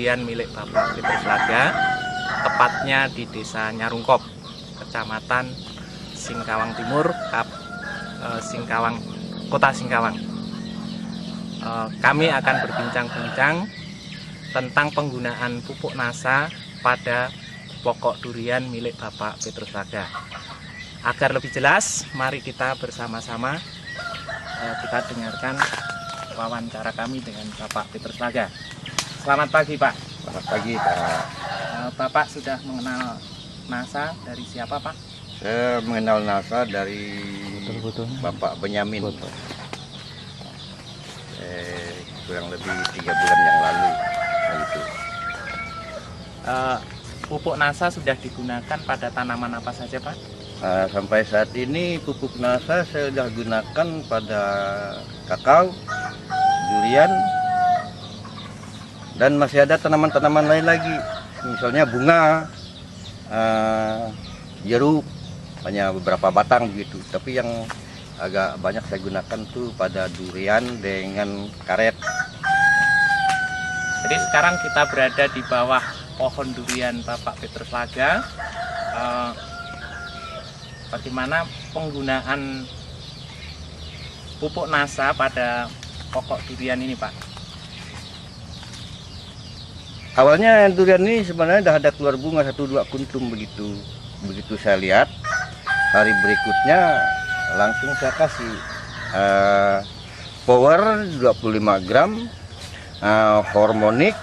durian milik Bapak Petrus Laga, tepatnya di Desa Nyarungkop, Kecamatan Singkawang Timur, Kota Singkawang. Kami akan berbincang-bincang tentang penggunaan pupuk NASA pada pokok durian milik Bapak Petrus Laga. Agar lebih jelas, mari kita bersama-sama kita dengarkan wawancara kami dengan Bapak Petrus Laga. Selamat pagi, Pak. Selamat pagi, Pak. Bapak sudah mengenal NASA dari siapa, Pak? Saya mengenal NASA dari Bapak Benyamin. Kurang lebih 3 bulan yang lalu. Gitu. Pupuk NASA sudah digunakan pada tanaman apa saja, Pak? Sampai saat ini pupuk NASA saya sudah gunakan pada kakao, durian, dan masih ada tanaman-tanaman lain lagi. Misalnya bunga, jeruk, hanya beberapa batang begitu. Tapi yang agak banyak saya gunakan tuh pada durian dengan karet. Jadi sekarang kita berada di bawah pohon durian Bapak Petrus Laga. Bagaimana penggunaan pupuk NASA pada pokok durian ini, Pak? Awalnya durian ini sebenarnya sudah ada keluar bunga 1-2 kuntum begitu. Begitu saya lihat, hari berikutnya langsung saya kasih power 25 gram, hormonik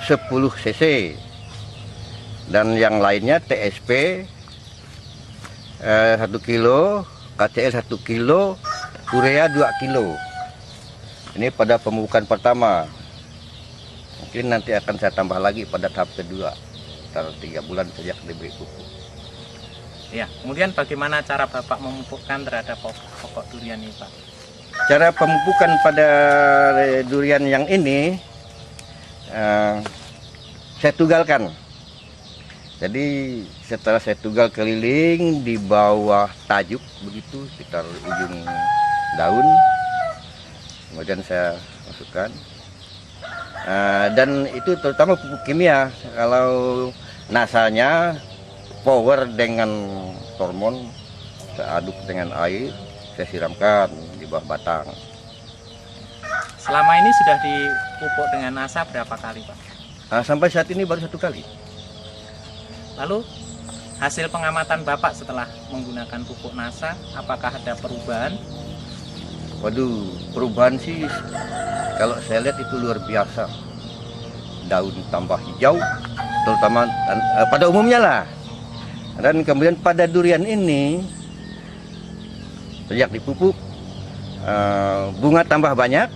10 cc, dan yang lainnya TSP 1 kilo, KCL 1 kilo, urea 2 kilo. Ini pada pemupukan pertama. Mungkin nanti akan saya tambah lagi pada tahap kedua, setelah 3 bulan sejak diberi pupuk. Ya, kemudian bagaimana cara Bapak memupukkan terhadap pokok durian ini, Pak? Cara pemupukan pada durian yang ini, saya tugalkan. Jadi setelah saya tugal keliling di bawah tajuk begitu, sekitar ujung daun, kemudian saya masukkan. Dan itu terutama pupuk kimia. Kalau nasanya power dengan hormon, saya aduk dengan air, saya siramkan di bawah batang. Selama ini sudah dipupuk dengan NASA berapa kali, Pak? Sampai saat ini baru 1 kali. Lalu hasil pengamatan Bapak setelah menggunakan pupuk NASA, apakah ada perubahan? Waduh, perubahan sih kalau saya lihat itu luar biasa. Daun tambah hijau, terutama pada umumnya lah. Dan kemudian pada durian ini, sejak dipupuk, bunga tambah banyak,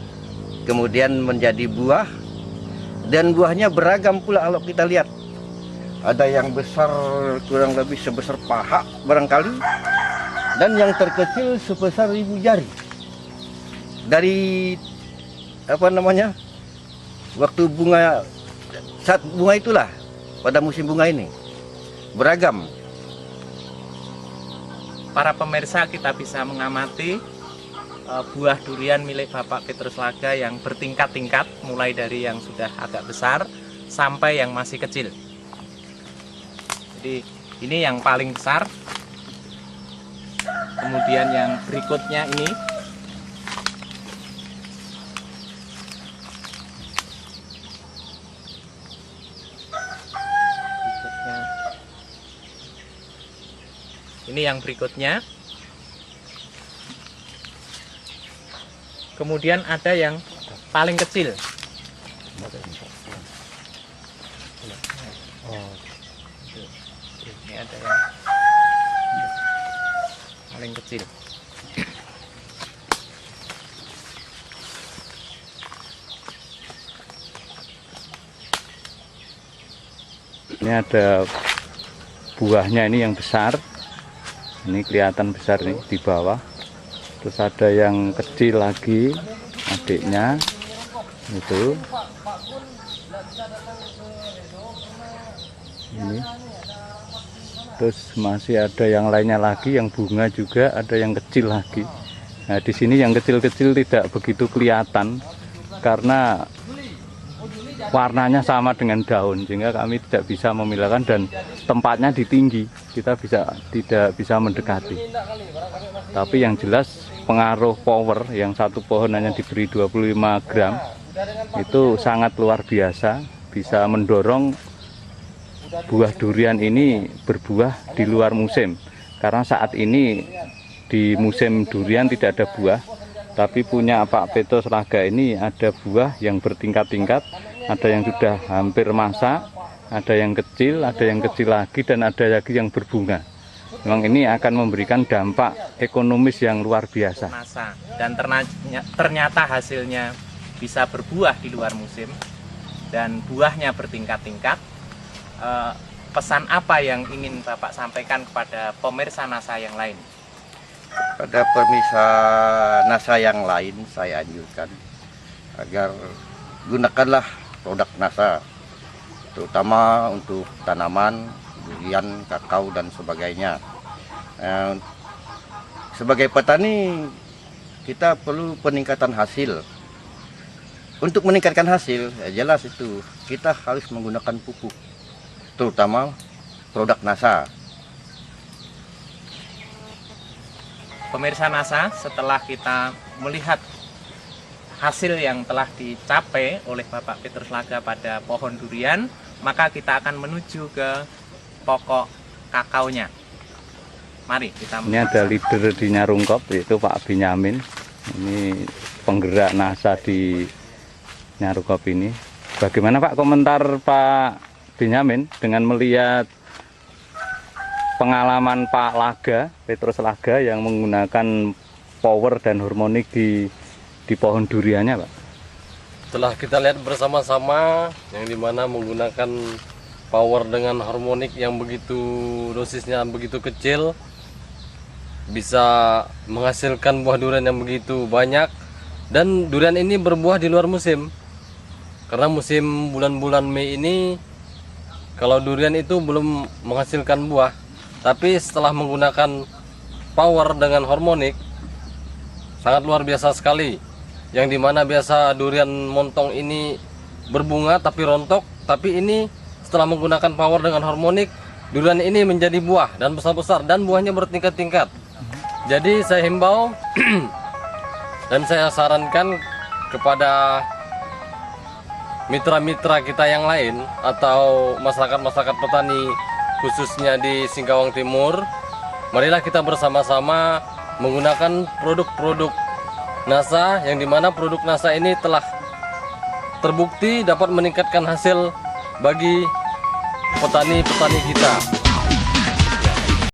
kemudian menjadi buah, dan buahnya beragam pula kalau kita lihat. Ada yang besar kurang lebih sebesar paha barangkali, dan yang terkecil sebesar 1000 jari. Dari waktu bunga, saat bunga itulah, pada musim bunga ini beragam. Para pemirsa, kita bisa mengamati buah durian milik Bapak Petrus Laga yang bertingkat-tingkat, mulai dari yang sudah agak besar sampai yang masih kecil. Jadi ini yang paling besar. Kemudian yang berikutnya ini. Ini yang berikutnya. Kemudian ada yang paling kecil. Ini ada yang paling kecil. Ini ada buahnya, ini yang besar. Ini kelihatan besar nih di bawah. Terus ada yang kecil lagi, adiknya itu. Ini. Terus masih ada yang lainnya lagi, yang bunga juga, ada yang kecil lagi. Nah, di sini yang kecil-kecil tidak begitu kelihatan karena warnanya sama dengan daun, sehingga kami tidak bisa memilahkan, dan tempatnya di tinggi, kita tidak bisa mendekati. Tapi yang jelas pengaruh power yang satu pohon hanya diberi 25 gram itu sangat luar biasa, bisa mendorong buah durian ini berbuah di luar musim. Karena saat ini di musim durian tidak ada buah, tapi punya Pak Petrus Laga ini ada buah yang bertingkat-tingkat, ada yang sudah hampir masak, ada yang kecil lagi, dan ada lagi yang berbunga. Memang ini akan memberikan dampak ekonomis yang luar biasa. Dan ternyata hasilnya bisa berbuah di luar musim dan buahnya bertingkat-tingkat. Pesan apa yang ingin Bapak sampaikan kepada pemirsa NASA yang lain? Pada pemirsa NASA yang lain saya anjurkan agar gunakanlah produk NASA, terutama untuk tanaman, durian, kakao dan sebagainya. Sebagai petani kita perlu peningkatan hasil. Untuk meningkatkan hasil, ya jelas itu kita harus menggunakan pupuk, terutama produk NASA. Pemirsa NASA, setelah kita melihat hasil yang telah dicapai oleh Bapak Petrus Laga pada pohon durian, maka kita akan menuju ke pokok kakaonya. Mari kita menuju. Ini ada leader di Nyarungkop, yaitu Pak Benyamin. Ini penggerak NASA di Nyarungkop ini. Bagaimana Pak komentar Pak Benyamin dengan melihat pengalaman Pak Laga, Petrus Laga yang menggunakan power dan harmonik di pohon duriannya, Pak? Setelah kita lihat bersama-sama, yang dimana menggunakan power dengan harmonik yang begitu dosisnya begitu kecil, bisa menghasilkan buah durian yang begitu banyak, dan durian ini berbuah di luar musim. Karena musim bulan-bulan Mei ini, kalau durian itu belum menghasilkan buah. Tapi setelah menggunakan power dengan harmonik, sangat luar biasa sekali. Yang dimana biasa durian montong ini berbunga tapi rontok, tapi ini setelah menggunakan power dengan harmonik, durian ini menjadi buah dan besar-besar dan buahnya bertingkat-tingkat. Jadi saya himbau dan saya sarankan kepada mitra-mitra kita yang lain atau masyarakat-masyarakat petani khususnya di Singkawang Timur, marilah kita bersama-sama menggunakan produk-produk NASA, yang dimana produk NASA ini telah terbukti dapat meningkatkan hasil bagi petani-petani kita.